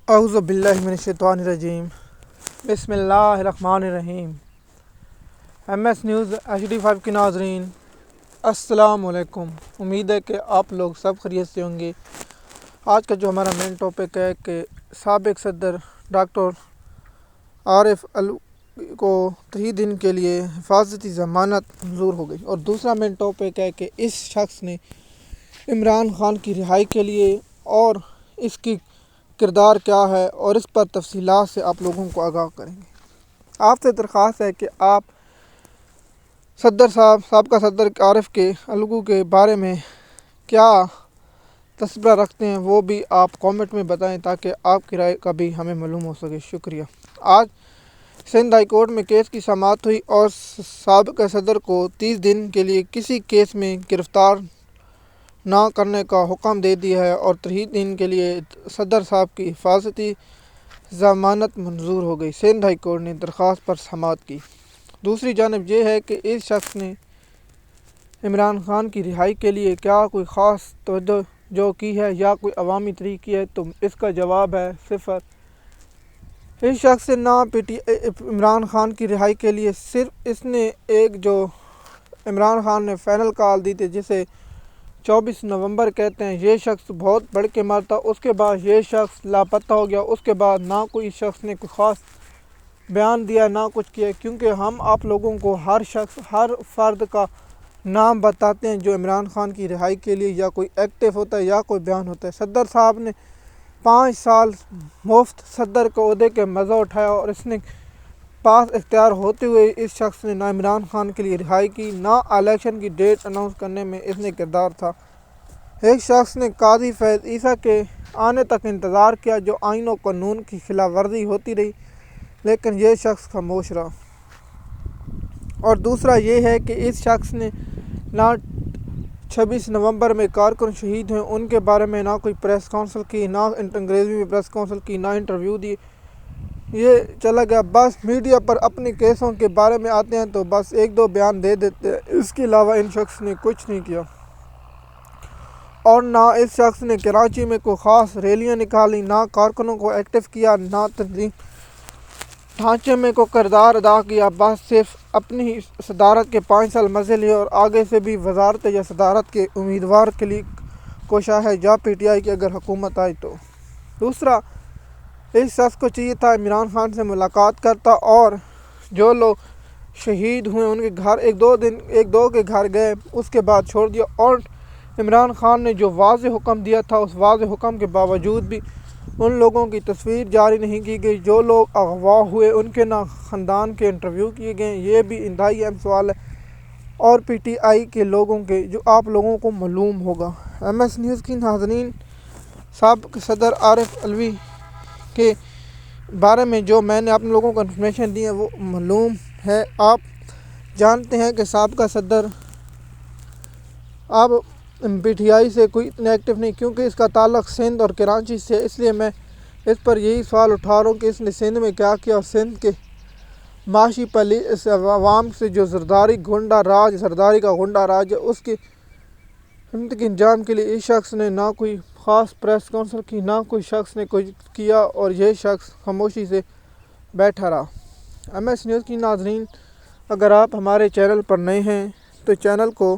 اعوذ باللہ من الشیطان الرجیم بسم اللہ الرحمن الرحیم۔ ایم ایس نیوز HD5 کے ناظرین السلام علیکم۔ امید ہے کہ آپ لوگ سب خیریت سے ہوں گے۔ آج کا جو ہمارا مین ٹاپک ہے کہ سابق صدر ڈاکٹر عارف علوی کو 3 دن کے لیے حفاظتی ضمانت منظور ہو گئی، اور دوسرا مین ٹاپک ہے کہ اس شخص نے عمران خان کی رہائی کے لیے اور اس کی کردار کیا ہے، اور اس پر تفصیلات سے آپ لوگوں کو آگاہ کریں گے۔ آپ سے درخواست ہے کہ آپ سابقہ صدر عارف کے علوی کے بارے میں کیا تصور رکھتے ہیں وہ بھی آپ کامنٹ میں بتائیں، تاکہ آپ کی رائے کا بھی ہمیں معلوم ہو سکے۔ شکریہ۔ آج سندھ ہائی کورٹ میں کیس کی سماعت ہوئی، اور سابقہ صدر کو 30 دن کے لیے کسی کیس میں گرفتار نہ کرنے کا حکم دے دیا ہے، اور 3 دن کے لیے صدر صاحب کی حفاظتی ضمانت منظور ہو گئی۔ سندھ ہائی کورٹ نے درخواست پر سماعت کی۔ دوسری جانب یہ ہے کہ اس شخص نے عمران خان کی رہائی کے لیے کیا کوئی خاص توجہ کی ہے یا کوئی عوامی تحریک کی ہے، تو اس کا جواب ہے 0۔ اس شخص نے عمران خان کی رہائی کے لیے صرف اس نے جو عمران خان نے فائنل کال دی تھی، جسے 24 نومبر کہتے ہیں، یہ شخص بہت بڑھ کے مرتا، اس کے بعد یہ شخص لاپتہ ہو گیا۔ اس کے بعد نہ کوئی شخص نے کوئی خاص بیان دیا، نہ کچھ کیا، کیونکہ ہم آپ لوگوں کو ہر شخص، ہر فرد کا نام بتاتے ہیں جو عمران خان کی رہائی کے لیے یا کوئی ایکٹیو ہوتا ہے یا کوئی بیان ہوتا ہے۔ صدر صاحب نے 5 سال مفت صدر کے عہدے کے مزہ اٹھایا، اور اس نے پاس اختیار ہوتے ہوئے اس شخص نے نہ عمران خان کے لیے رہائی کی، نہ الیکشن کی ڈیٹ اناؤنس کرنے میں اس نے کردار تھا۔ ایک شخص نے قاضی فیض عیسیٰ کے آنے تک انتظار کیا، جو آئین و قانون کی خلاف ورزی ہوتی رہی، لیکن یہ شخص خاموش رہا۔ اور دوسرا یہ ہے کہ اس شخص نے نہ 26 نومبر میں کارکن شہید ہوئے ان کے بارے میں نہ کوئی پریس کانفرنس کی، نہ انگریزی میں پریس کانفرنس کی، نہ انٹرویو دی، یہ چلا گیا۔ بس میڈیا پر اپنے کیسوں کے بارے میں آتے ہیں تو بس 1-2 بیان دے دیتے ہیں، اس کے علاوہ ان شخص نے کچھ نہیں کیا۔ اور نہ اس شخص نے کراچی میں کوئی خاص ریلیاں نکالی، نہ کارکنوں کو ایکٹیو کیا، نہ تنظیم ڈھانچے میں کوئی کردار ادا کیا۔ بس صرف اپنی صدارت کے 5 سال مزے لیے، اور آگے سے بھی وزارت یا صدارت کے امیدوار کے لیے کوشاں ہے، یا PTI کی اگر حکومت آئی تو۔ دوسرا، اس شخص کو چاہیے تھا عمران خان سے ملاقات کرتا، اور جو لوگ شہید ہوئے ان کے گھر 1-2 کے گھر گئے، اس کے بعد چھوڑ دیا۔ اور عمران خان نے جو واضح حکم دیا تھا، اس واضح حکم کے باوجود بھی ان لوگوں کی تصویر جاری نہیں کی گئی۔ جو لوگ اغوا ہوئے ان کے نہ خاندان کے انٹرویو کیے گئے، یہ بھی انتہائی اہم سوال ہے، اور PTI کے لوگوں کے، جو آپ لوگوں کو معلوم ہوگا۔ MS نیوز کی ناظرین، سابق صدر عارف علوی کے بارے میں جو میں نے آپ لوگوں کو انفارمیشن دی ہے وہ معلوم ہے۔ آپ جانتے ہیں کہ سابقہ صدر اب PTI سے کوئی اتنا ایکٹیو نہیں، کیونکہ اس کا تعلق سندھ اور کراچی سے ہے۔ اس لیے میں اس پر یہی سوال اٹھا رہا ہوں کہ اس نے سندھ میں کیا کیا، اور سندھ کے معاشی عوام سے جو زرداری کا غنڈہ راج ہے، اس کے انجام کے لیے اس شخص نے نہ کوئی خاص پریس کانفرنس کی، نہ کوئی شخص نے کچھ کیا، اور یہ شخص خاموشی سے بیٹھا رہا۔ MS نیوز کی ناظرین، اگر آپ ہمارے چینل پر نئے ہیں تو چینل کو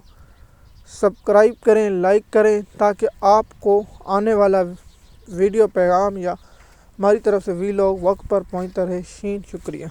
سبسکرائب کریں، لائک کریں، تاکہ آپ کو آنے والا ویڈیو پیغام یا ہماری طرف سے وقت پر پہنچتا رہے۔ شکریہ۔